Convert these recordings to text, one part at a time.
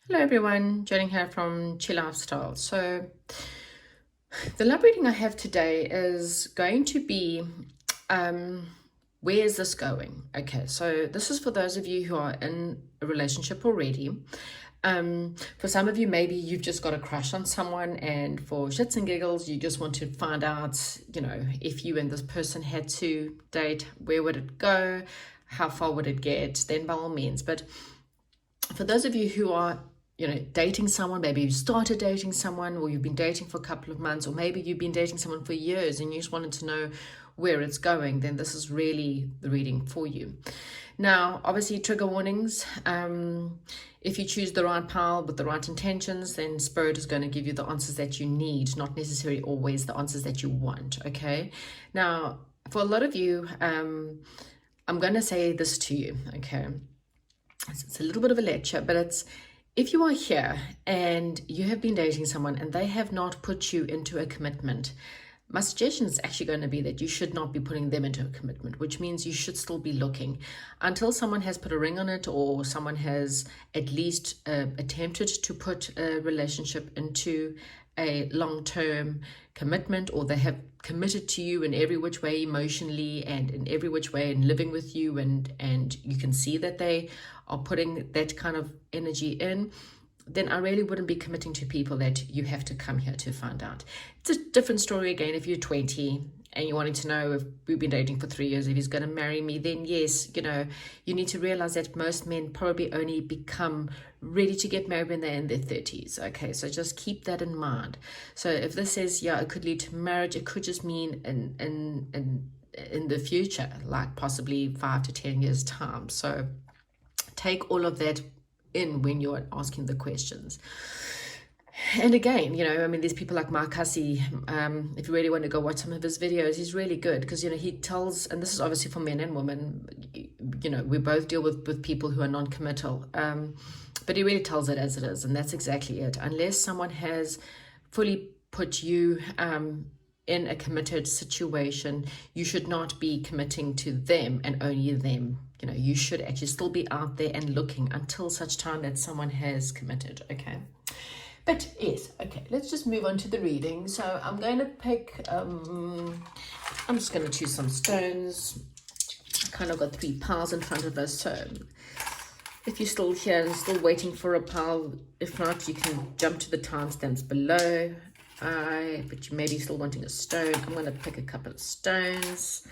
Hello everyone, Jenny here from Chill Lifestyle. So the love reading I have today is going to be where is this going? Okay, so this is for those of you who are in a relationship already. For some of you, maybe you've just got a crush on someone, and for shits and giggles, you just want to find out, if you and this person had to date, where would it go? How far would it get? Then by all means. But for those of you who are dating someone, maybe you started dating someone, or you've been dating for a couple of months, or maybe you've been dating someone for years and you just wanted to know where it's going, then this is really the reading for you. Now, obviously, trigger warnings. If you choose the right pile with the right intentions, then Spirit is going to give you the answers that you need, not necessarily always the answers that you want, okay? Now, for a lot of you, I'm going to say this to you, okay? It's a little bit of a lecture, but it's if you are here and you have been dating someone and they have not put you into a commitment, my suggestion is actually going to be that you should not be putting them into a commitment, which means you should still be looking until someone has put a ring on it, or someone has at least attempted to put a relationship into a long-term commitment, or they have committed to you in every which way emotionally and in every which way and living with you, and you can see that they are putting that kind of energy in, then I really wouldn't be committing to people that you have to come here to find out. It's a different story again if you're 20 and you're wanting to know if we've been dating for 3 years, if he's going to marry me, then yes, you need to realize that most men probably only become ready to get married when they're in their 30s. Okay, so just keep that in mind. So if this says, yeah, it could lead to marriage, it could just mean in the future, like possibly 5 to 10 years time. So take all of that in when you're asking the questions. And again, there's people like Mark Hussey. If you really want to go watch some of his videos, he's really good because, he tells, and this is obviously for men and women, we both deal with people who are non-committal, but he really tells it as it is, and that's exactly it. Unless someone has fully put you in a committed situation, you should not be committing to them and only them. You should actually still be out there and looking until such time that someone has committed, okay? But yes, okay, let's just move on to the reading. So I'm going to pick, I'm just going to choose some stones. I kind of got 3 piles in front of us, so if you're still here and still waiting for a pile, if not, you can jump to the timestamps below. But you may be still wanting a stone. I'm going to pick a couple of stones.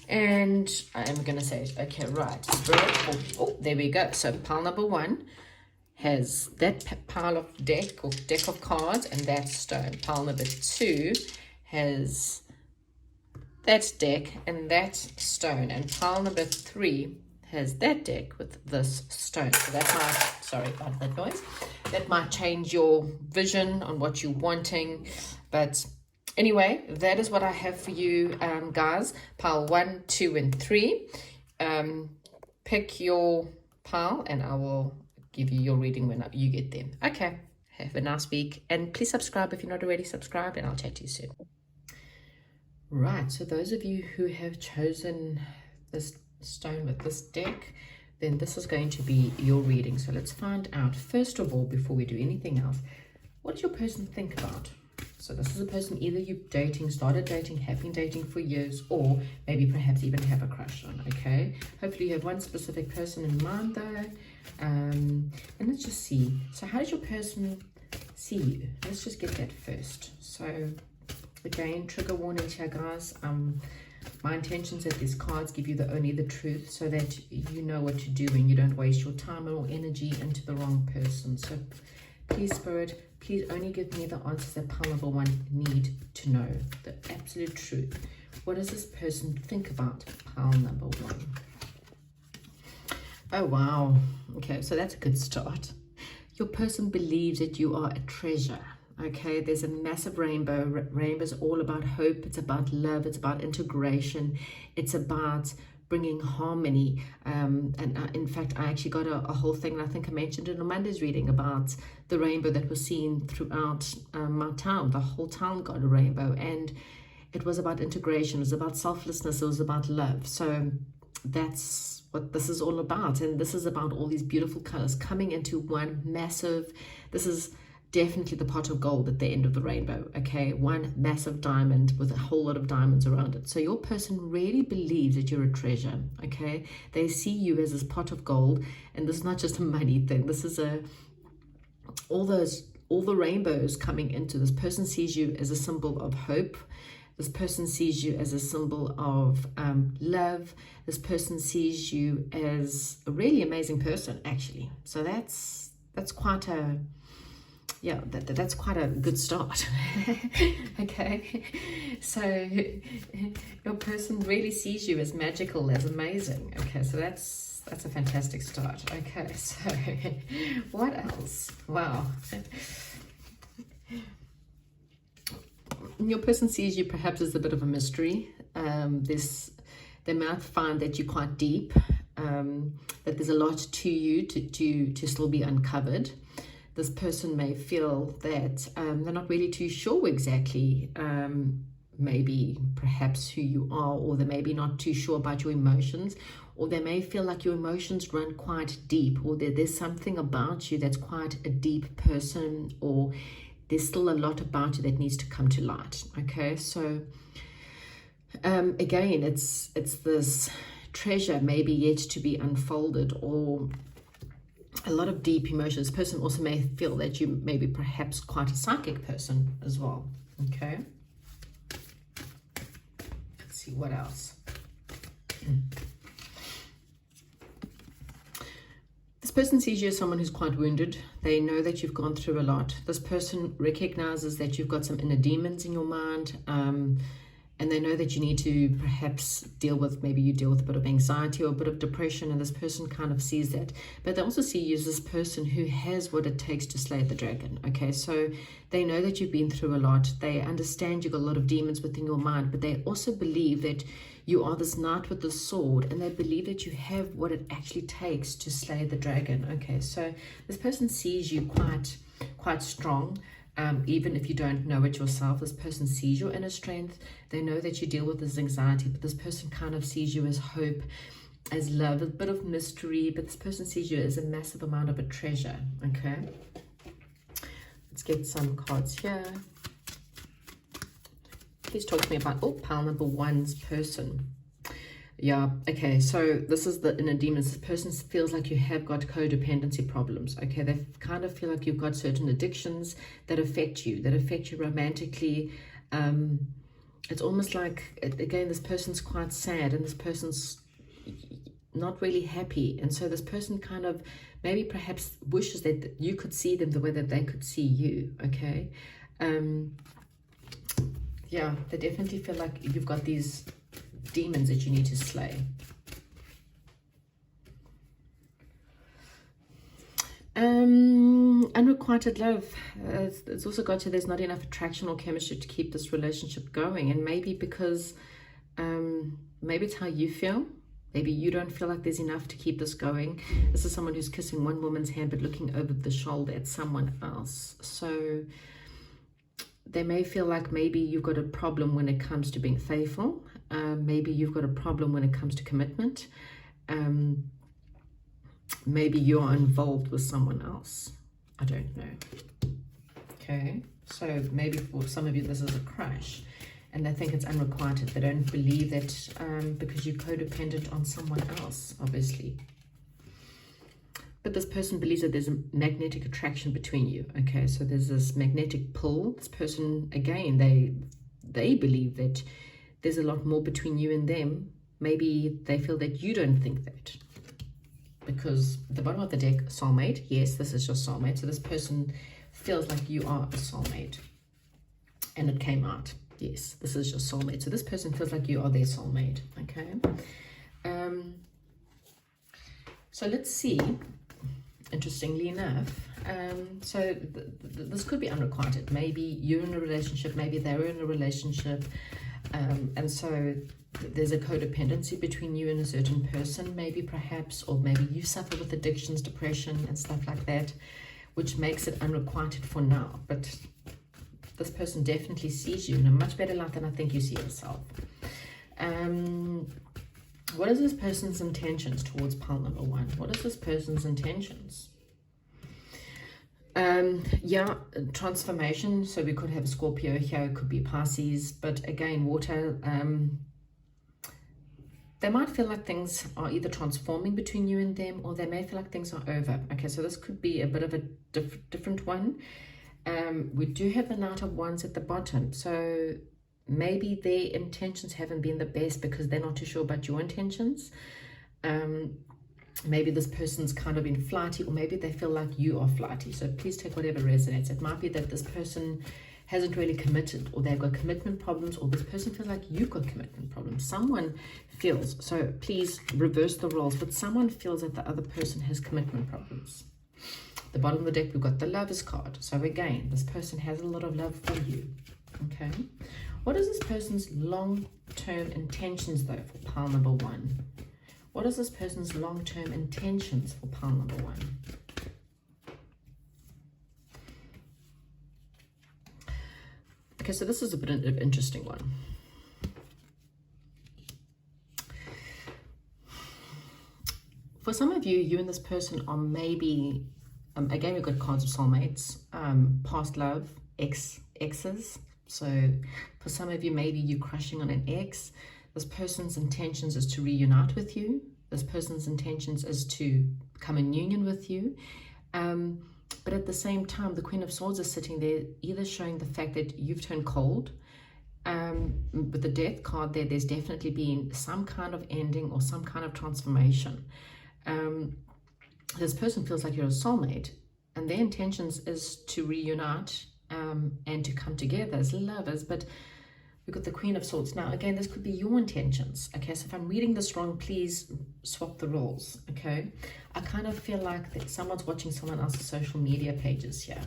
And I'm going to say, okay, right, Spirit. Oh, there we go. So pile number 1 has that pile of deck of cards and that stone. Pile number 2 has that deck and that stone. And pile number 3 has that deck with this stone. So that might, sorry about that noise, that might change your vision on what you're wanting. But anyway, that is what I have for you, guys. Pile 1, 2, and 3. Pick your pile and I will give you your reading when you get them. Okay, have a nice week. And please subscribe if you're not already subscribed, and I'll chat to you soon. Right, so those of you who have chosen this stone with this deck, then this is going to be your reading. So let's find out, first of all, before we do anything else, what does your person think about? So this is a person either you've started dating, have been dating for years, or maybe perhaps even have a crush on, okay? Hopefully you have one specific person in mind though. And let's just see. So how does your person see you? Let's just get that first. So again, trigger warnings here, guys. My intention is that these cards give you only the truth so that you know what to do and you don't waste your time or energy into the wrong person. So please, Spirit, please only give me the answers that pile number 1 need to know. The absolute truth. What does this person think about pile number 1? Oh, wow. Okay, so that's a good start. Your person believes that you are a treasure. Okay, there's a massive rainbow. Rainbow is all about hope. It's about love. It's about integration. It's about bringing harmony. In fact, I actually got a whole thing, and I think I mentioned it on Monday's reading, about the rainbow that was seen throughout my town. The whole town got a rainbow, and it was about integration. It was about selflessness. It was about love. So that's what this is all about. And this is about all these beautiful colors coming into one massive, this is definitely the pot of gold at the end of the rainbow, okay? One massive diamond with a whole lot of diamonds around it. So your person really believes that you're a treasure, okay? They see you as this pot of gold, and this is not just a money thing. This is all the rainbows coming into this person sees you as a symbol of hope. This person sees you as a symbol of love. This person sees you as a really amazing person, actually. So that's quite a, yeah, that's quite a good start. Okay, so your person really sees you as magical, as amazing. Okay, so that's a fantastic start. Okay, so what else? Wow. Your person sees you perhaps as a bit of a mystery. They might find that you're quite deep, that there's a lot to you to still be uncovered. This person may feel that they're not really too sure exactly, maybe perhaps who you are, or they may be not too sure about your emotions, or they may feel like your emotions run quite deep, or there's something about you that's quite a deep person, or there's still a lot about you that needs to come to light. Okay, so again, it's this treasure maybe yet to be unfolded, or a lot of deep emotions. This person also may feel that you may be perhaps quite a psychic person as well. Okay, let's see what else. This person sees you as someone who's quite wounded. They know that you've gone through a lot. This person recognizes that you've got some inner demons in your mind, and they know that you need to perhaps maybe you deal with a bit of anxiety or a bit of depression, and this person kind of sees that. But they also see you as this person who has what it takes to slay the dragon. Okay, so they know that you've been through a lot. They understand you've got a lot of demons within your mind, but they also believe that you are this knight with the sword, and they believe that you have what it actually takes to slay the dragon. Okay, so this person sees you quite strong. Even if you don't know it yourself, this person sees your inner strength. They know that you deal with this anxiety, but this person kind of sees you as hope, as love, a bit of mystery, but this person sees you as a massive amount of a treasure. Okay, let's get some cards here. Please talk to me about, pile number one's person. Yeah, okay, so this is the inner demons. This person feels like you have got codependency problems, okay? They kind of feel like you've got certain addictions that affect you romantically. It's almost like, again, this person's quite sad, and this person's not really happy. And so this person kind of maybe perhaps wishes that you could see them the way that they could see you, okay? Yeah, they definitely feel like you've got these demons that you need to slay. Unrequited love. It's also got to, there's not enough attraction or chemistry to keep this relationship going, and maybe because maybe it's how you feel. Maybe you don't feel like there's enough to keep this going. This is someone who's kissing one woman's hand but looking over the shoulder at someone else. So they may feel like maybe you've got a problem when it comes to being faithful. Maybe you've got a problem when it comes to commitment. Maybe you're involved with someone else. I don't know. Okay, so maybe for some of you this is a crush, and they think it's unrequited. They don't believe that because you're codependent on someone else, obviously. But this person believes that there's a magnetic attraction between you. Okay, so there's this magnetic pull. This person, again, they believe that there's a lot more between you and them. Maybe they feel that you don't think that. Because at the bottom of the deck, soulmate. Yes, this is your soulmate. So this person feels like you are a soulmate. And it came out. Yes, this is your soulmate. So this person feels like you are their soulmate. Okay. So let's see. Interestingly enough, so this could be unrequited. Maybe you're in a relationship, maybe they're in a relationship, and so there's a codependency between you and a certain person, maybe perhaps, or maybe you suffer with addictions, depression, and stuff like that, which makes it unrequited for now. But this person definitely sees you in a much better light than I think you see yourself. What is this person's intentions towards pile number one? What is this person's intentions? Yeah, transformation. So we could have Scorpio here, it could be Pisces, but again, water. They might feel like things are either transforming between you and them, or they may feel like things are over. Okay, so this could be a bit of a different one. We do have the Knight of Wands at the bottom, so maybe their intentions haven't been the best because they're not too sure about your intentions. Maybe this person's kind of been flighty, or maybe they feel like you are flighty. So please take whatever resonates. It might be that this person hasn't really committed, or they've got commitment problems, or this person feels like you've got commitment problems. Someone feels, so please reverse the roles, but someone feels that the other person has commitment problems. The bottom of the deck, we've got the Lovers card. So again, this person has a lot of love for you. Okay. What is this person's long-term intentions, though, for pile number one? What is this person's long-term intentions for pile number one? Okay, so this is a bit of an interesting one. For some of you, you and this person are maybe, again, we've got cards of soulmates, past love, exes. So for some of you, maybe you're crushing on an ex. This person's intentions is to reunite with you. This person's intentions is to come in union with you. But at the same time, the Queen of Swords is sitting there, either showing the fact that you've turned cold. With the Death card there, there's definitely been some kind of ending or some kind of transformation. This person feels like you're a soulmate, and their intentions is to reunite and to come together as lovers. But we've got the Queen of Swords. Now, again, this could be your intentions. Okay, so if I'm reading this wrong, please swap the roles. Okay, I kind of feel like that someone's watching someone else's social media pages here.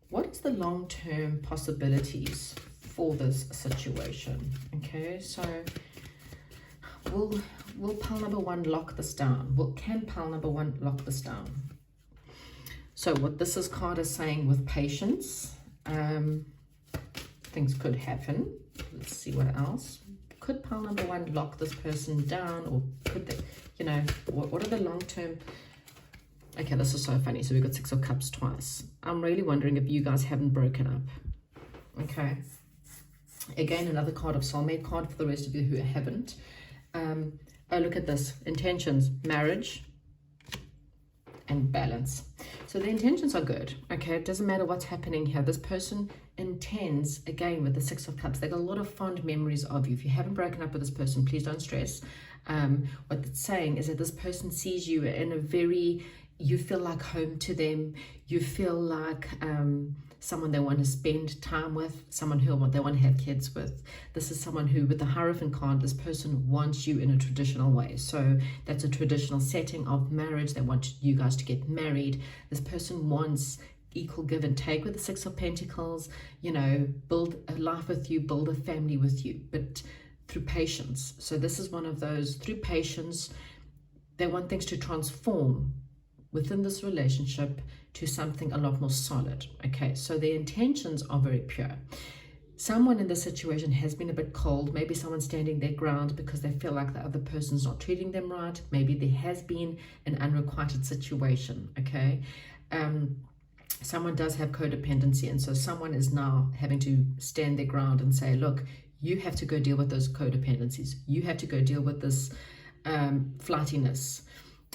What is the long-term possibilities for this situation? Okay, so will pile number one lock this down? Can pile number one lock this down? So what this card is saying, with patience, things could happen. Let's see what else. Could pile number one lock this person down, or could they, you know, what are the long-term? Okay, this is so funny. So we've got Six of Cups twice. I'm really wondering if you guys haven't broken up. Okay. Again, another card of soulmate card for the rest of you who haven't. Oh, look at this. Intentions, marriage, and balance. So the intentions are good. Okay, it doesn't matter what's happening here. This person intends, again, with the Six of Cups, they got a lot of fond memories of you. If you haven't broken up with this person, please don't stress. What it's saying is that this person sees you in a very, you feel like home to them. You feel like someone they want to spend time with, someone who they want to have kids with. This is someone who, with the Hierophant card, this person wants you in a traditional way. So that's a traditional setting of marriage. They want you guys to get married. This person wants equal give and take with the Six of Pentacles, you know, build a life with you, build a family with you, but through patience. So this is one of those, through patience, they want things to transform within this relationship to something a lot more solid. Okay, so their intentions are very pure. Someone in this situation has been a bit cold. Maybe someone's standing their ground because they feel like the other person's not treating them right. Maybe there has been an unrequited situation. Okay, someone does have codependency, and so someone is now having to stand their ground and say, look, you have to go deal with those codependencies. You have to go deal with this flightiness.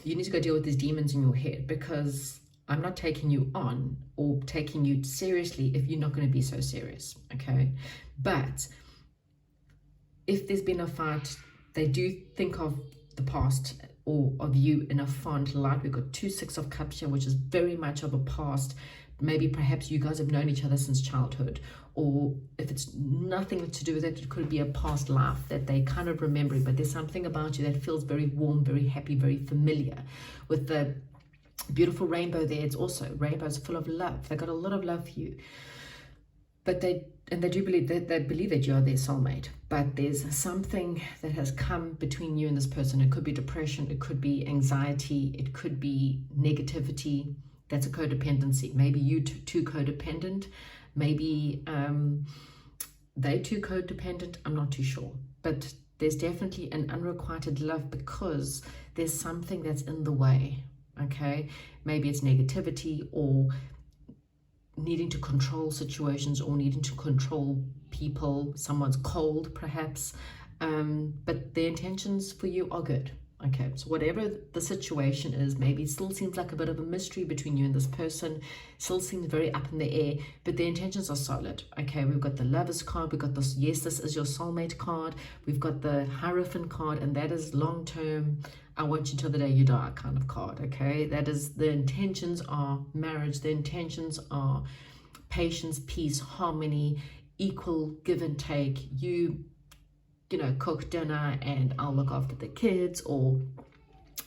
You need to go deal with these demons in your head, because I'm not taking you on or taking you seriously if you're not going to be so serious. Okay, but if there's been a fight, they do think of the past or of you in a fond light. We've got two Six of Cups here, which is very much of a past. Maybe perhaps you guys have known each other since childhood, or if it's nothing to do with it, it could be a past life that they kind of remembering, but there's something about you that feels very warm, very happy, very familiar. With the beautiful rainbow there, it's also, rainbows full of love. They got a lot of love for you, but they do believe that you are their soulmate. But there's something that has come between you and this person. It could be depression, it could be anxiety, it could be negativity. That's a codependency. Maybe you too codependent. Maybe they too codependent? I'm not too sure. But there's definitely an unrequited love because there's something that's in the way, okay? Maybe it's negativity or needing to control situations or needing to control people. Someone's cold, perhaps. But the intentions for you are good. Okay, so whatever the situation is, maybe it still seems like a bit of a mystery between you and this person, still seems very up in the air, but the intentions are solid. Okay, we've got the Lovers card, we've got this, yes, this is your soulmate card, we've got the Hierophant card, and that is long-term, I want you till the day you die kind of card, okay? That is, the intentions are marriage, the intentions are patience, peace, harmony, equal give and take. You know, cook dinner and I'll look after the kids, or,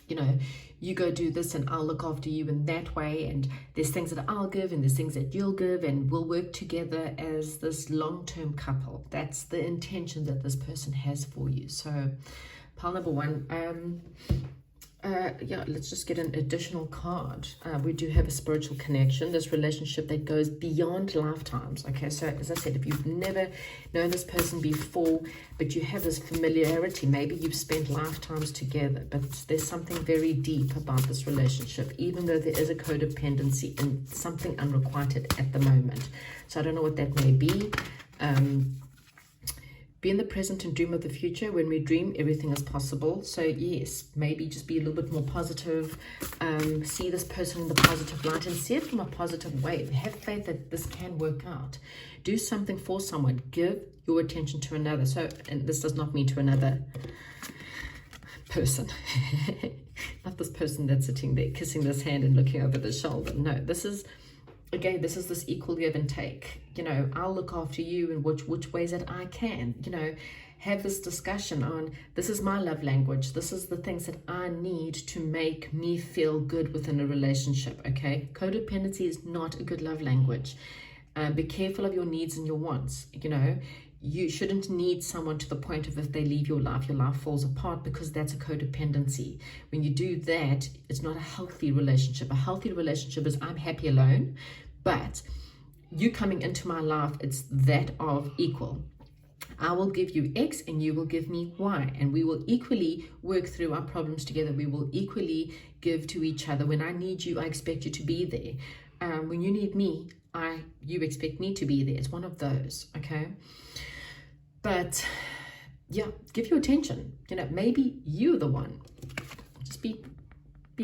you know, you go do this and I'll look after you in that way, and there's things that I'll give and there's things that you'll give, and we'll work together as this long-term couple. That's the intention that this person has for you. So pile number one, yeah, let's just get an additional card. We do have a spiritual connection, this relationship that goes beyond lifetimes. Okay, so as I said, if you've never known this person before, but you have this familiarity, maybe you've spent lifetimes together, but there's something very deep about this relationship, even though there is a codependency and something unrequited at the moment. So I don't know what that may be. Be in the present and dream of the future. When we dream, everything is possible. So yes, maybe just be a little bit more positive. See this person in the positive light and see it from a positive way. Have faith that this can work out. Do something for someone. Give your attention to another. So, and this does not mean to another person. Not this person that's sitting there kissing this hand and looking over the shoulder. No, this is, again, this is this equal give and take. You know, I'll look after you in which ways that I can. You know, have this discussion on, this is my love language. This is the things that I need to make me feel good within a relationship, okay? Codependency is not a good love language. Be careful of your needs and your wants. You know, you shouldn't need someone to the point of if they leave your life falls apart, because that's a codependency. When you do that, it's not a healthy relationship. A healthy relationship is, I'm happy alone, but you coming into my life, it's that of equal. I will give you X and you will give me Y, and we will equally work through our problems together. We will equally give to each other. When I need you, I expect you to be there. When you need me, you expect me to be there. It's one of those, okay? But yeah, give your attention. You know, maybe you're the one. Just be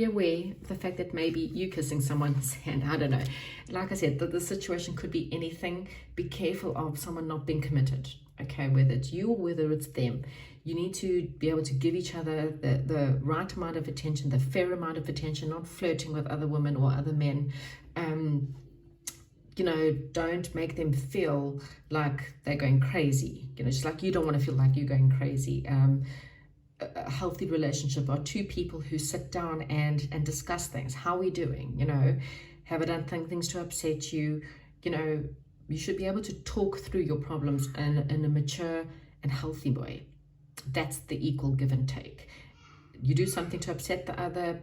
aware of the fact that maybe you kissing someone's hand. I don't know. Like I said, the situation could be anything. Be careful of someone not being committed, okay? Whether it's you or whether it's them. You need to be able to give each other the right amount of attention, the fair amount of attention, not flirting with other women or other men. You know, don't make them feel like they're going crazy. You know, just like you don't want to feel like you're going crazy. A healthy relationship are two people who sit down and discuss things. How are we doing? You know, have I done things to upset you? You know, you should be able to talk through your problems in a mature and healthy way. That's the equal give and take. You do something to upset the other.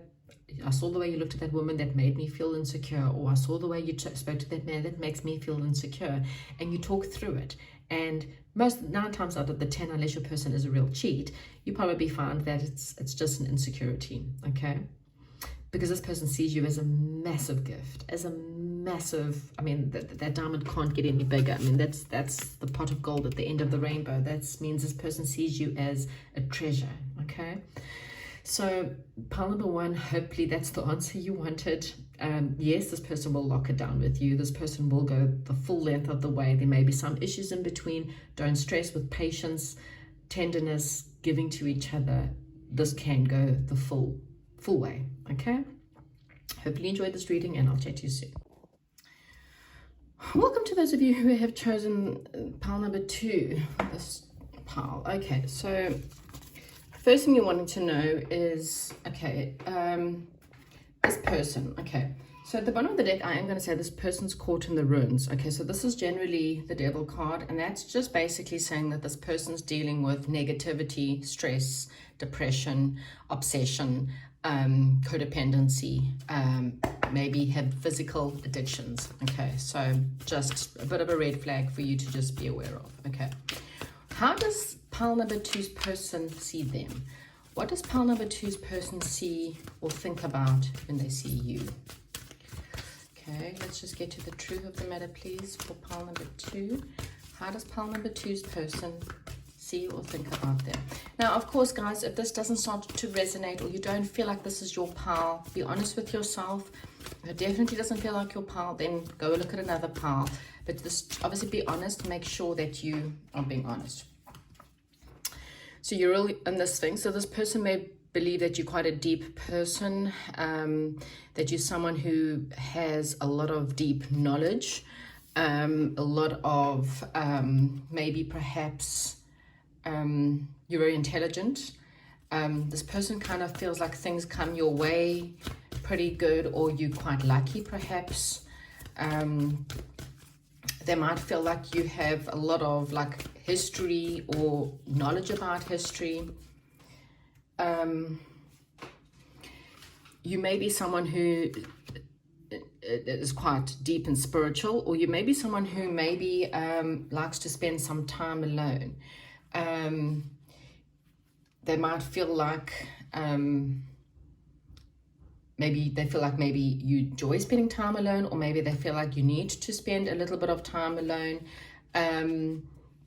I saw the way you looked at that woman, that made me feel insecure, or I saw the way you spoke to that man, that makes me feel insecure, and you talk through it. And 9 times out of the 10, unless your person is a real cheat, you probably find that it's just an insecurity, okay? Because this person sees you as a massive gift, as a massive, I mean, that diamond can't get any bigger. I mean, that's the pot of gold at the end of the rainbow. That means this person sees you as a treasure, okay? So pile number one, hopefully that's the answer you wanted. Yes, this person will lock it down with you. This person will go the full length of the way. There may be some issues in between. Don't stress. With patience, tenderness, giving to each other, this can go the full way, okay? Hopefully you enjoyed this reading, and I'll chat to you soon. Welcome to those of you who have chosen pile number 2, this pile. Okay, so first thing you're wanting to know is, okay, this person, okay. So at the bottom of the deck, I am going to say this person's caught in the ruins. Okay, so this is generally the Devil card, and that's just basically saying that this person's dealing with negativity, stress, depression, obsession, codependency, maybe have physical addictions. Okay, so just a bit of a red flag for you to just be aware of. Okay, how does pile number two's person see them? What does pile number two's person see or think about when they see you? Okay, let's just get to the truth of the matter, please, for pile number two. How does pile number two's person see or think about them? Now, of course, guys, if this doesn't start to resonate or you don't feel like this is your pile, be honest with yourself. If it definitely doesn't feel like your pile, then go look at another pile. But just obviously be honest, make sure that you are being honest. So you're really in this thing. So this person may believe that you're quite a deep person, that you're someone who has a lot of deep knowledge, a lot of maybe perhaps you're very intelligent. This person kind of feels like things come your way pretty good, or you're quite lucky perhaps. They might feel like you have a lot of like history or knowledge about history. You may be someone who is quite deep and spiritual, or you may be someone who maybe likes to spend some time alone. They might feel like maybe they feel like maybe you enjoy spending time alone, or maybe they feel like you need to spend a little bit of time alone,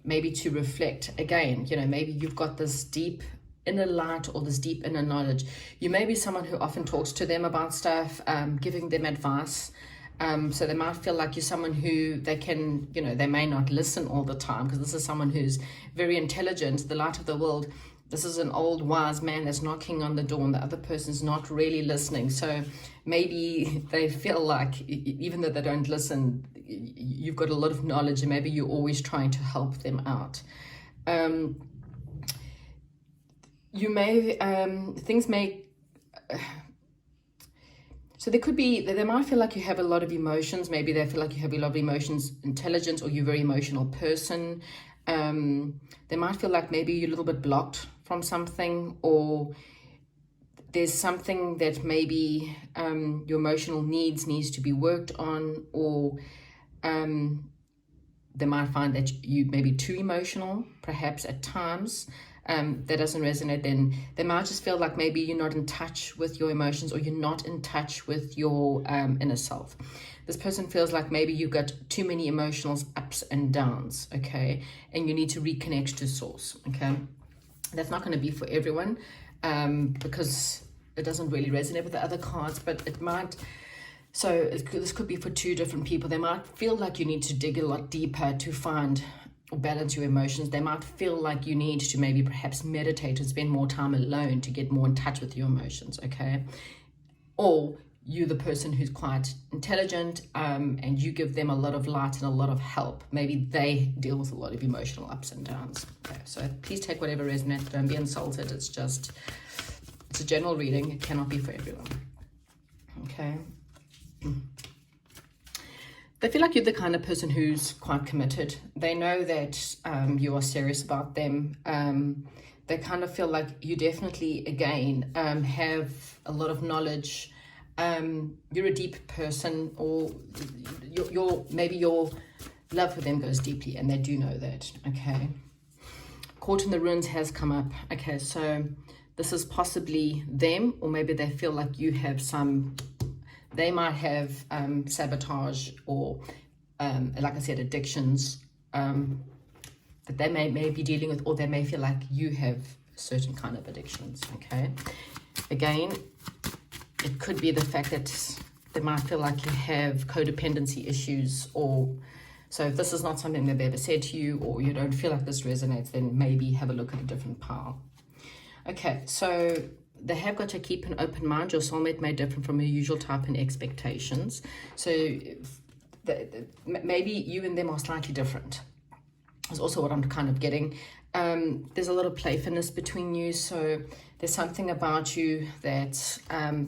maybe to reflect again. You know, maybe you've got this deep inner light or this deep inner knowledge. You may be someone who often talks to them about stuff, giving them advice. So they might feel like you're someone who they can, you know, they may not listen all the time, because this is someone who's very intelligent, the light of the world. This is an old wise man that's knocking on the door and the other person's not really listening. So maybe they feel like even though they don't listen, you've got a lot of knowledge and maybe you're always trying to help them out. You may, things may, so there could be, they might feel like you have a lot of emotions. Maybe they feel like you have a lot of emotions, intelligence, or you're a very emotional person. They might feel like maybe you're a little bit blocked from something, or there's something that maybe your emotional needs to be worked on, or they might find that you may be too emotional, perhaps at times. That doesn't resonate, then they might just feel like maybe you're not in touch with your emotions, or you're not in touch with your inner self. This person feels like maybe you've got too many emotional ups and downs, okay, and you need to reconnect to source, okay. That's not going to be for everyone, because it doesn't really resonate with the other cards, but it might. So this could be for two different people. They might feel like you need to dig a lot deeper to find or balance your emotions. They might feel like you need to maybe perhaps meditate and spend more time alone to get more in touch with your emotions, okay? Or you're the person who's quite intelligent, and you give them a lot of light and a lot of help. Maybe they deal with a lot of emotional ups and downs. Okay, so please take whatever resonates. Don't be insulted. It's a general reading. It cannot be for everyone. Okay. They feel like you're the kind of person who's quite committed. They know that you are serious about them. They kind of feel like you definitely, again, have a lot of knowledge. You're a deep person, or maybe your love for them goes deeply, and they do know that, okay? Caught in the Ruins has come up. Okay, so this is possibly them, or maybe they feel like you have some, they might have sabotage or, like I said, addictions that they may be dealing with, or they may feel like you have certain kind of addictions, okay? Again, it could be the fact that they might feel like you have codependency issues, or so if this is not something they've ever said to you, or you don't feel like this resonates, then maybe have a look at a different pile. Okay, so they have got to keep an open mind. Your soulmate may differ from your usual type and expectations. So maybe you and them are slightly different. That's also what I'm kind of getting. There's a lot of playfulness between you, so there's something about you that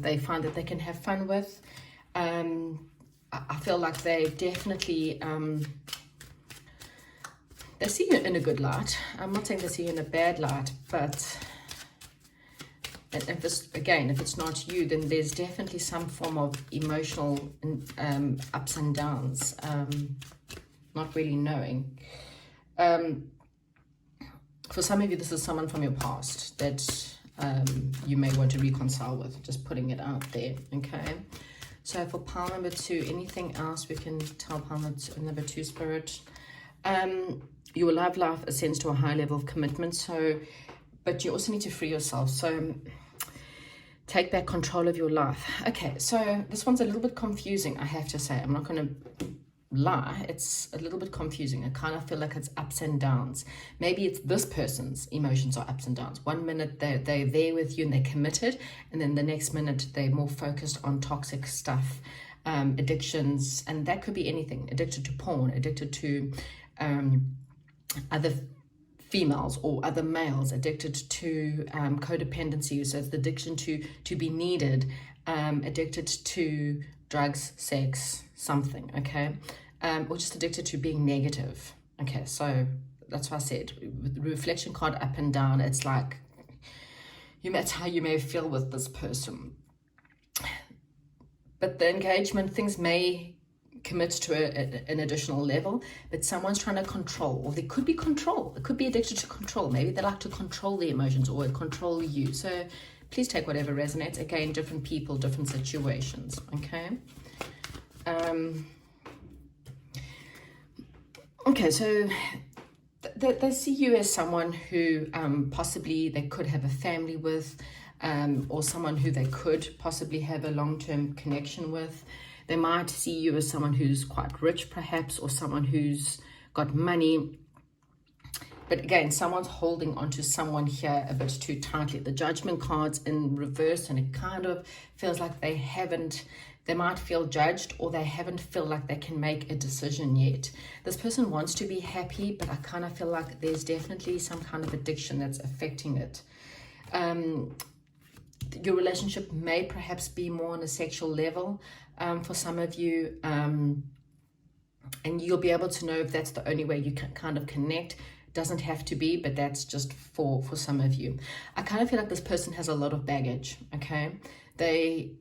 they find that they can have fun with. I feel like they definitely they see you in a good light. I'm not saying they see you in a bad light, but and if this, again, if it's not you, then there's definitely some form of emotional ups and downs, not really knowing. For some of you, this is someone from your past that you may want to reconcile with, just putting it out there, okay? So for pile number 2, anything else we can tell pile number 2 spirit? Your love life ascends to a high level of commitment, so, but you also need to free yourself. So take back control of your life. Okay, so this one's a little bit confusing, I have to say. I'm not going to lie, it's a little bit confusing. I kind of feel like it's ups and downs. Maybe it's this person's emotions are ups and downs. One minute they're there with you and they're committed, and then the next minute they're more focused on toxic stuff, addictions, and that could be anything. Addicted to porn, addicted to other females or other males, addicted to codependency, so it's the addiction to be needed, addicted to drugs, sex, something, okay, or just addicted to being negative. Okay, so that's why I said with the reflection card up and down, it's like that's how you may feel with this person. But the engagement, things may commit to an additional level, but someone's trying to control, or there could be control. It could be addicted to control. Maybe they like to control the emotions or control you. So please take whatever resonates. Again, different people, different situations, okay? Okay, so they see you as someone who possibly they could have a family with, or someone who they could possibly have a long-term connection with. They might see you as someone who's quite rich, perhaps, or someone who's got money. But again, someone's holding onto someone here a bit too tightly. The Judgment card's in reverse, and it kind of feels like they might feel judged, or they haven't feel like they can make a decision yet. This person wants to be happy, but I kind of feel like there's definitely some kind of addiction that's affecting it. Your relationship may perhaps be more on a sexual level for some of you, and you'll be able to know if that's the only way you can kind of connect. Doesn't have to be, but that's just for some of you. I kind of feel like this person has a lot of baggage, okay? They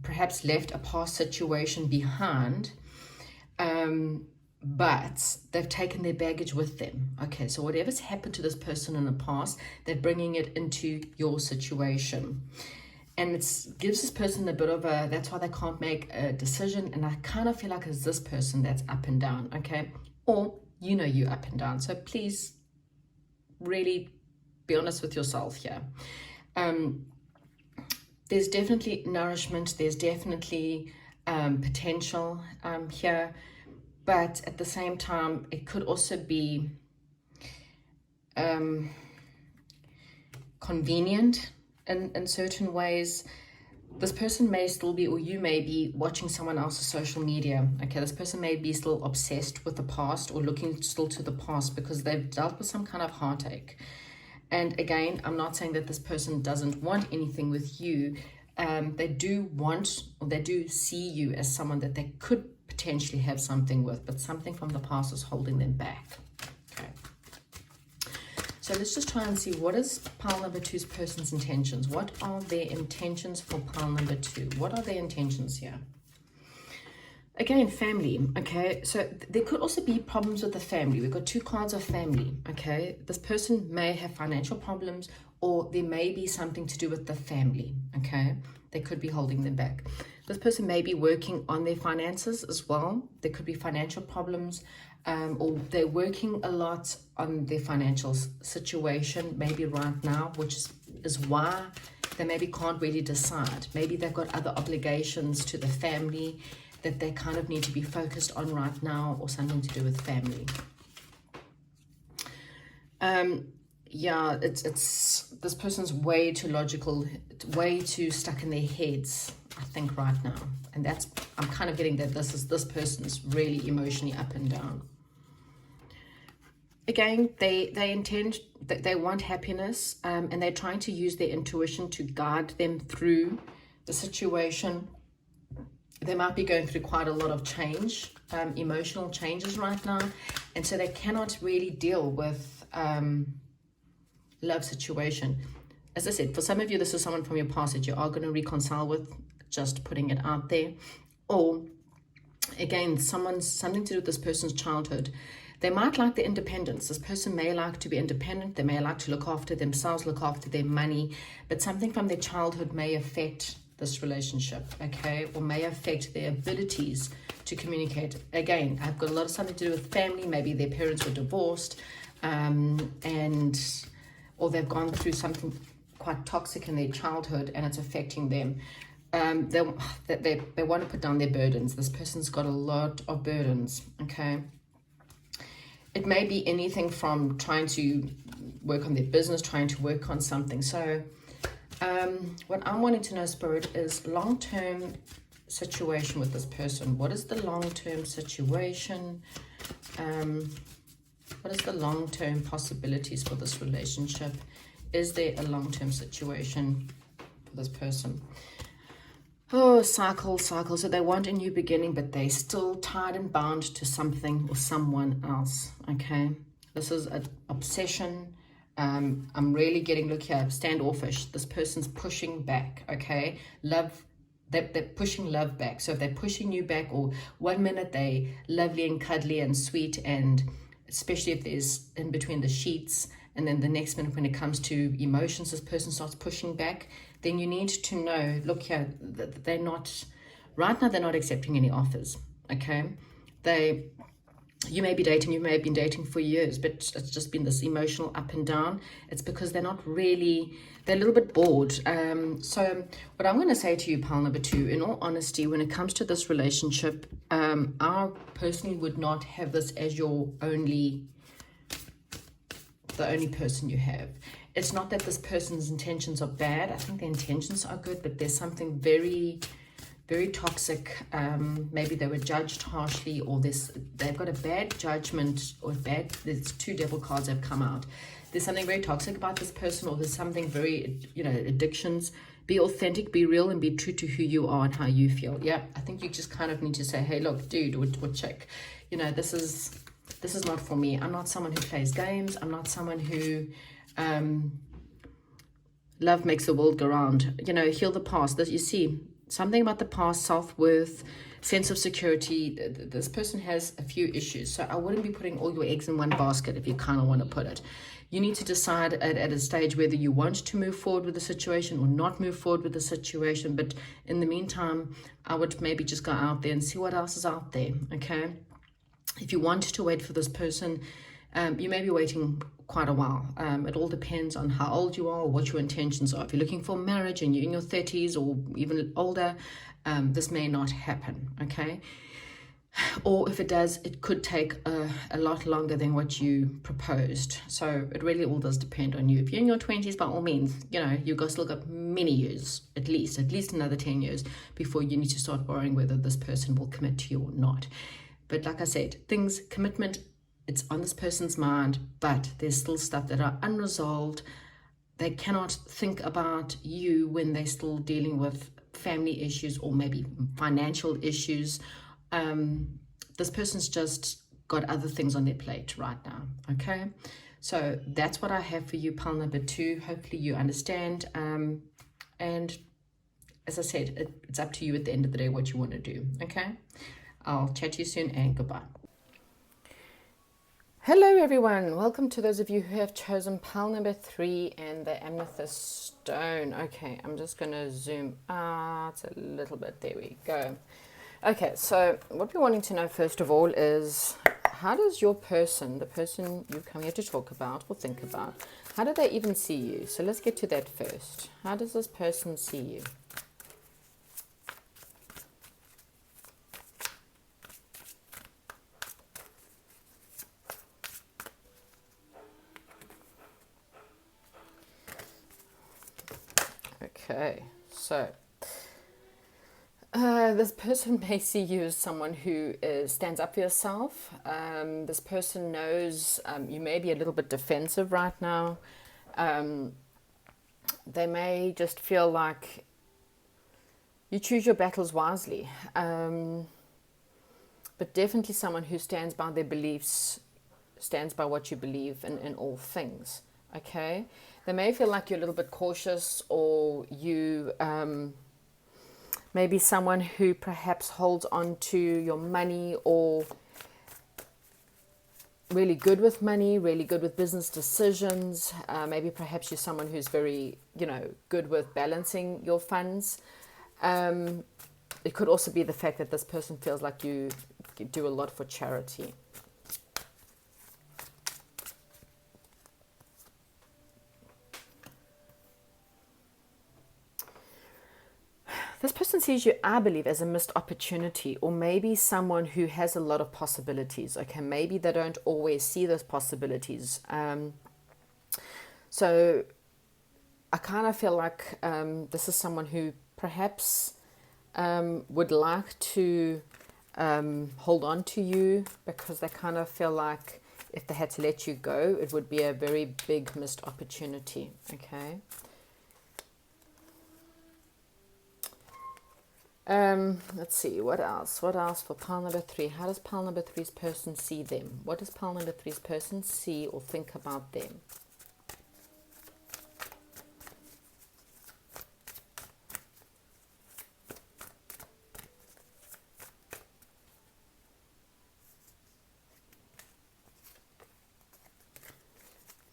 perhaps left a past situation behind, but they've taken their baggage with them. Okay, so whatever's happened to this person in the past, they're bringing it into your situation. And it gives this person a bit of that's why they can't make a decision. And I kind of feel like it's this person that's up and down, okay? Or, you're up and down. So please really be honest with yourself here. There's definitely nourishment. There's definitely potential here. But at the same time, it could also be convenient in certain ways. This person may still be, or you may be, watching someone else's social media. Okay, this person may be still obsessed with the past, or looking still to the past because they've dealt with some kind of heartache. And again, I'm not saying that this person doesn't want anything with you. They do want, or they do see you as someone that they could potentially have something with, but something from the past is holding them back. Okay. So let's just try and see, what is pile number 2's person's intentions? What are their intentions for pile number 2? What are their intentions here? Again, family, okay? So there could also be problems with the family. We've got 2 cards of family, okay? This person may have financial problems, or there may be something to do with the family, okay? They could be holding them back. This person may be working on their finances as well. There could be financial problems, or they're working a lot on their financial situation, maybe right now, which is why they maybe can't really decide. Maybe they've got other obligations to the family that they kind of need to be focused on right now, or something to do with family. Yeah, it's this person's way too logical, way too stuck in their heads, I think, right now. And I'm kind of getting that this person's really emotionally up and down. Again, they want happiness, and they're trying to use their intuition to guide them through the situation. They might be going through quite a lot of change, emotional changes right now, and so they cannot really deal with love situation. as I said, for some of you, this is someone from your past that you are going to reconcile with, just putting it out there. Or again, something to do with this person's childhood. They might like the independence. This person may like to be independent. They may like to look after themselves, look after their money, but something from their childhood may affect this relationship, okay, or may affect their abilities to communicate. Again, I've got a lot of something to do with family. Maybe their parents were divorced, or they've gone through something quite toxic in their childhood, and it's affecting them. They want to put down their burdens. This person's got a lot of burdens, okay? It may be anything from trying to work on their business, trying to work on something. So what I'm wanting to know, Spirit, is long-term situation with this person. What is the long-term situation? What is the long-term possibilities for this relationship? Is there a long-term situation for this person? Oh, cycle. So they want a new beginning, but they're still tied and bound to something or someone else, okay? This is an obsession. I'm really getting, look here, standoffish. This person's pushing back, okay? Love, they're pushing love back. So if they're pushing you back, or 1 minute they lovely and cuddly and sweet, and especially if there's in between the sheets, and then the next minute when it comes to emotions, this person starts pushing back, then you need to know, look here, they're not, right now they're not accepting any offers, okay? You may be dating, you may have been dating for years, but it's just been this emotional up and down. It's because they're not really, they're a little bit bored. So what I'm going to say to you, pile number 2, in all honesty, when it comes to this relationship, I personally would not have this as the only person you have. It's not that this person's intentions are bad. I think the intentions are good, but there's something very, very toxic. Maybe they were judged harshly, or they've got a bad judgment, or there's 2 devil cards that have come out. There's something very toxic about this person, or there's something very, addictions. Be authentic, be real, and be true to who you are and how you feel. Yeah, I think you just kind of need to say, hey, look, dude, or chick, this is not for me. I'm not someone who plays games. I'm not someone who, love makes the world go round. Heal the past. You see, something about the past, self-worth, sense of security. This person has a few issues. So I wouldn't be putting all your eggs in one basket, if you kind of want to put it. You need to decide at a stage whether you want to move forward with the situation or not move forward with the situation. But in the meantime, I would maybe just go out there and see what else is out there, okay? If you want to wait for this person, you may be waiting quite a while. It all depends on how old you are or what your intentions are. If you're looking for marriage and you're in your 30s or even older, this may not happen, okay? Or if it does, it could take a lot longer than what you proposed. So it really all does depend on you. If you're in your 20s, by all means, you've still got many years, at least another 10 years before you need to start worrying whether this person will commit to you or not. But like I said, commitment, it's on this person's mind, but there's still stuff that are unresolved. They cannot think about you when they're still dealing with family issues or maybe financial issues. This person's just got other things on their plate right now, okay? So that's what I have for you, pile number 2. Hopefully you understand. And as I said, it's up to you at the end of the day what you want to do, okay? I'll chat to you soon, and goodbye. Hello everyone, welcome to those of you who have chosen pile number 3 and the amethyst stone. Okay, I'm just going to zoom out a little bit. There we go. Okay, so what we're wanting to know first of all is, how does your person, the person you come here to talk about or think about, how do they even see you? So let's get to that first. How does this person see you? Okay, so this person may see you as someone who stands up for yourself. This person knows you may be a little bit defensive right now. They may just feel like you choose your battles wisely. But definitely someone who stands by their beliefs, stands by what you believe in all things. Okay, They may feel like you're a little bit cautious, or you maybe someone who perhaps holds on to your money, or really good with money, really good with business decisions. Maybe perhaps you're someone who's very, good with balancing your funds. It could also be the fact that this person feels like you do a lot for charity. This person sees you, I believe, as a missed opportunity, or maybe someone who has a lot of possibilities. Okay, maybe they don't always see those possibilities. So I kind of feel like this is someone who perhaps would like to hold on to you, because they kind of feel like if they had to let you go, it would be a very big missed opportunity. Okay. Let's see, what else? What else for pile number 3? How does pile number 3's person see them? What does pile number 3's person see or think about them?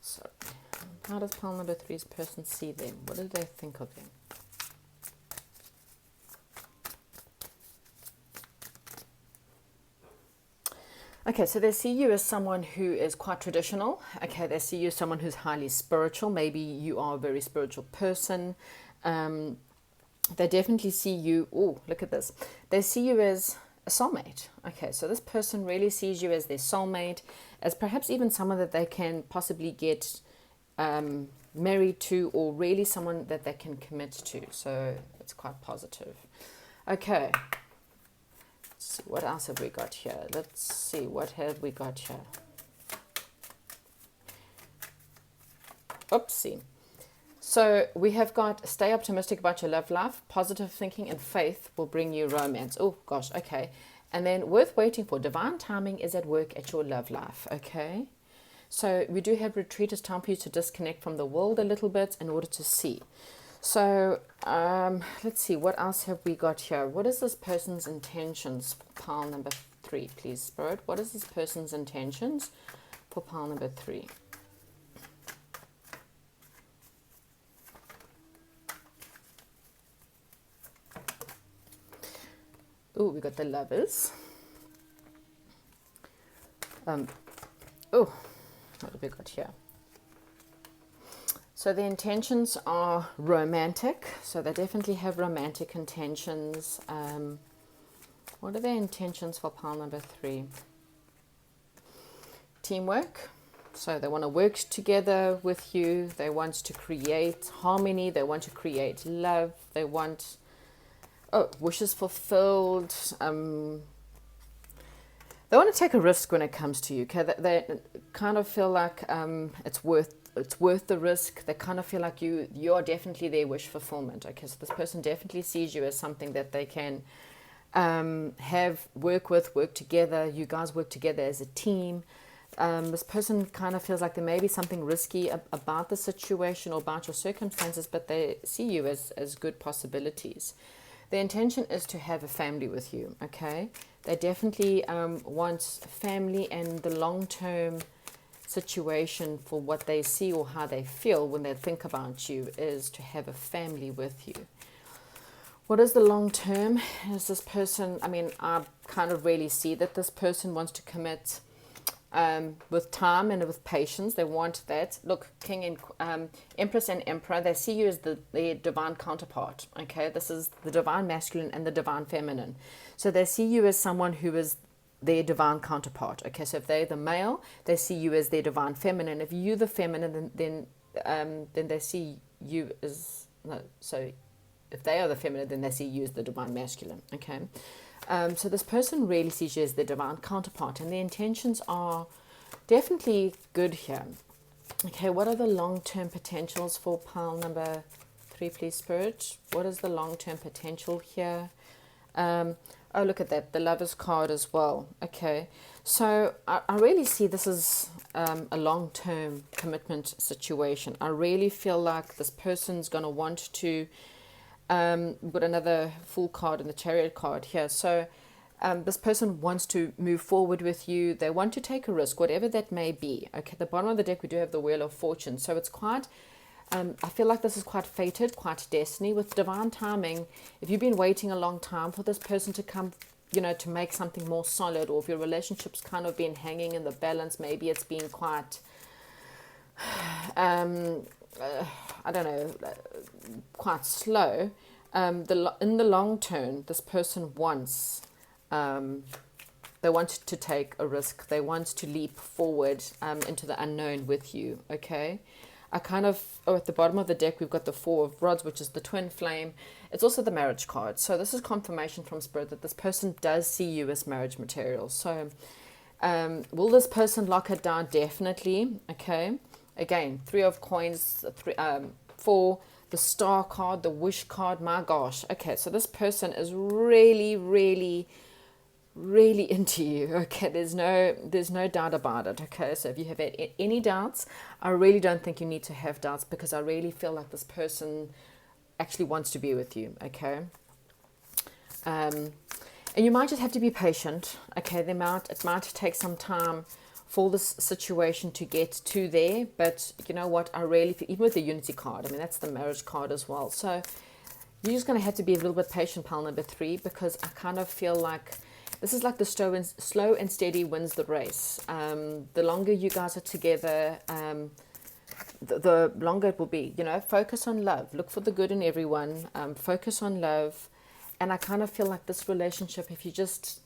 So, how does pile number 3's person see them? What do they think of them? Okay, so they see you as someone who is quite traditional. Okay, they see you as someone who's highly spiritual. Maybe you are a very spiritual person. They definitely see you, oh, look at this. They see you as a soulmate. Okay, so this person really sees you as their soulmate, as perhaps even someone that they can possibly get married to, or really someone that they can commit to. So it's quite positive. Okay. Let's see, what else have we got here? Let's see, what have we got here? Oopsie. So we have got stay optimistic about your love life. Positive thinking and faith will bring you romance. Oh, gosh, okay. And then worth waiting for. Divine timing is at work at your love life, okay? So we do have retreat. It's time for you to disconnect from the world a little bit in order to see. So let's see, what else have we got here? What is this person's intentions for pile number 3, please, Spirit? What is this person's intentions for pile number 3? Oh, we got the Lovers. Oh, what have we got here? So the intentions are romantic. So they definitely have romantic intentions. What are their intentions for pile number 3? Teamwork. So they want to work together with you. They want to create harmony. They want to create love. They want, wishes fulfilled. They want to take a risk when it comes to you. Okay, they kind of feel like it's worth the risk. They kind of feel like you are definitely their wish fulfillment. Okay, so this person definitely sees you as something that they can work together. You guys work together as a team. This person kind of feels like there may be something risky about the situation or about your circumstances, but they see you as good possibilities. The intention is to have a family with you, okay? They definitely want family, and the long-term situation for what they see or how they feel when they think about you is to have a family with you. What is the long term? Is this person, I kind of really see that this person wants to commit with time and with patience. They want that. Look, King and Empress and Emperor, they see you as their divine counterpart. Okay, this is the divine masculine and the divine feminine. So they see you as someone who is their divine counterpart. Okay, so if they're the male, they see you as their divine feminine. If you're the feminine, then they see you as So if they are the feminine, then they see you as the divine masculine. Okay. So this person really sees you as the divine counterpart, and the intentions are definitely good here. Okay, what are the long-term potentials for pile number 3, please, Spirit? What is the long-term potential here? Oh, look at that, the Lovers card as well. Okay, so I really see this as a long-term commitment situation. I really feel like this person's going to want to, we've got another Fool card and the Chariot card here. So this person wants to move forward with you. They want to take a risk, whatever that may be. Okay, at the bottom of the deck, we do have the Wheel of Fortune. So it's quite, I feel like this is quite fated, quite destiny with divine timing. If you've been waiting a long time for this person to come, you know, to make something more solid, or if your relationship's kind of been hanging in the balance, maybe it's been quite, I don't know, quite slow. In the long term, this person wants, they want to take a risk. They want to leap forward into the unknown with you. Okay. I kind of, at the bottom of the deck, we've got the Four of Rods, which is the twin flame. It's also the Marriage card. So this is confirmation from Spirit that this person does see you as marriage material. So will this person lock it down? Definitely. Okay. Again, Three of Coins, Four, the Star card, the Wish card. My gosh. Okay, so this person is really, really, really into you. Okay, there's no doubt about it. Okay, so if you have any doubts, I really don't think you need to have doubts, because I really feel like this person actually wants to be with you. Okay, and you might just have to be patient. Okay, it might take some time for this situation to get to there, but you know what, I really feel, even with the Unity card, I mean, that's the Marriage card as well, so you're just going to have to be a little bit patient, pile number 3, because I kind of feel like this is like the slow and steady wins the race. The longer you guys are together, the longer it will be. You know, focus on love. Look for the good in everyone. Focus on love. And I kind of feel like this relationship, if you just,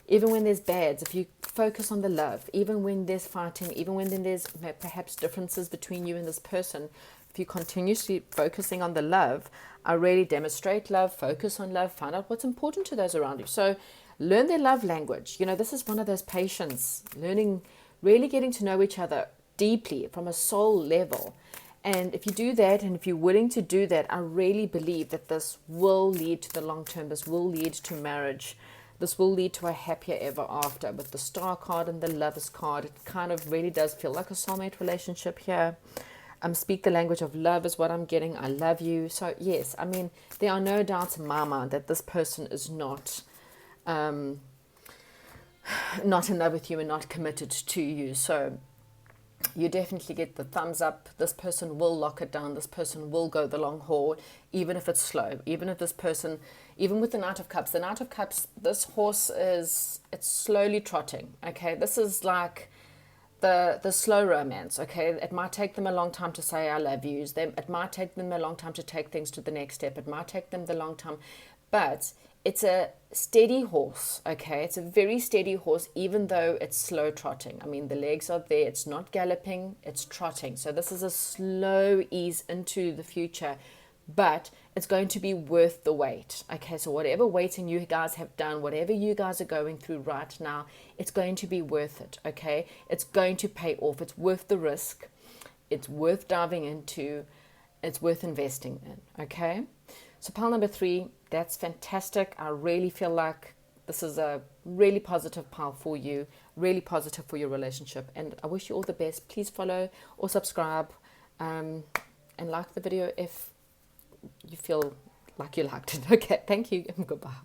even when there's bads, if you focus on the love, even when there's fighting, even when then there's perhaps differences between you and this person, if you continuously focusing on the love, I really demonstrate love, focus on love, find out what's important to those around you. So learn their love language. You know, this is one of those patience, learning, really getting to know each other deeply from a soul level. And if you do that, and if you're willing to do that, I really believe that this will lead to the long term. This will lead to marriage. This will lead to a happier ever after. With the Star card and the Lovers card, it kind of really does feel like a soulmate relationship here. Speak the language of love is what I'm getting. I love you. So yes, I mean, there are no doubts in my mind that this person is not in love with you and not committed to you. So you definitely get the thumbs up. This person will lock it down. This person will go the long haul, even if it's slow. Even if this person, even with the Knight of Cups, this horse is, it's slowly trotting. Okay, this is like the slow romance. Okay, it might take them a long time to say I love you. It might take them a long time to take things to the next step. It might take them the long time, but it's a steady horse. Okay, it's a very steady horse, even though it's slow trotting. I mean, the legs are there. It's not galloping, it's trotting. So this is a slow ease into the future, but it's going to be worth the wait. Okay, so whatever waiting you guys have done, whatever you guys are going through right now, it's going to be worth it. Okay, it's going to pay off. It's worth the risk. It's worth diving into. It's worth investing in. Okay, so pile number 3, that's fantastic. I really feel like this is a really positive pile for you, really positive for your relationship, and I wish you all the best. Please follow or subscribe, and like the video if you feel like you liked it. Okay, thank you and goodbye.